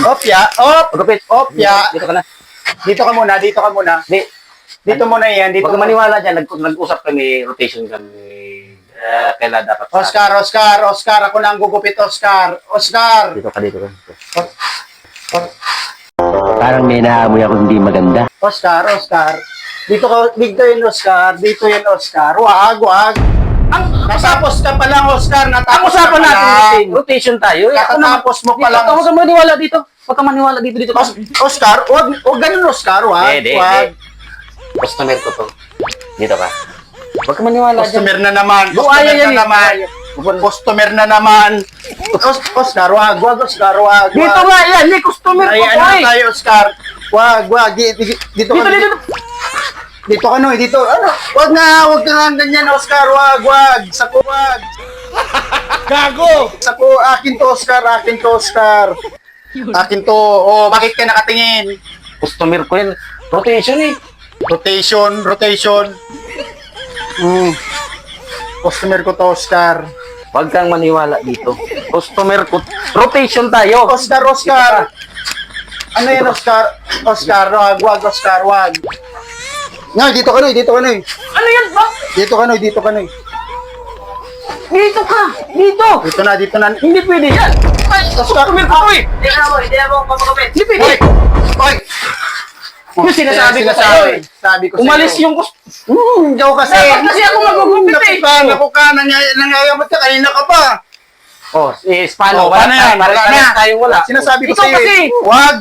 Opya, Magupit. opya. Dito ka na. Dito ka muna, dito ka muna. Dito muna yan, dito. Huwag ka maniwala dyan. Nag-usap kami, rotation kami. Kailan dapat. Oscar, ako na ang gugupit, Oscar. Dito ka. Parang may naamoy ako hindi maganda. Oscar. Dito yan, Oscar. Wag. Natapos ka pa lang, Oscar. Ang Natapos ka usapan pa natin lang. meeting. Rotation tayo. Katatapos mo pa lang. Huwag ka maniwala dito. Huwag ka maniwala dito. Oscar, wag ganun, Oscar. Wag. Customer ko to. Dito ka. Huwag ka maniwala dyan. Customer na naman. Customer na naman. Oscar, wag. Dito nga yan. Customer ko Ay, to ano eh. tayo, Oscar? Wag. Dito ka. Dito ka, no. Dito. Ano? Wag ka nga ganyan, Oscar. Wag. Saku, wag. Gago! Saku, akin to, Oscar. Akin to. Oh, bakit ka nakatingin? Customer ko yan. Rotation eh. Rotation. Customer ko to, Oscar. Huwag kang maniwala dito. Customer ko. Rotation tayo. Oscar. Ano yan, Oscar? Wag, Oscar, wag. No, dito ka, no. Ano yan ba? Dito ka, no. Dito ka. Dito. Dito na. Hindi pwede yan. Ay, Oscar, customer ko to eh. Hindi na mo papakapit. Hindi pwede. Oy! Yung sinasabi ko sa'yo eh. Sabi ko sa'yo. Umalis yung Ikaw kasi. Dapat kasi ako magugupit eh. Naku ka, nangyayamat ka, kanina ka pa. Oh, paano? Paano yan? Wala na. Tayong wala. Sinasabi ko Ikaw sa'yo kasi. Wag!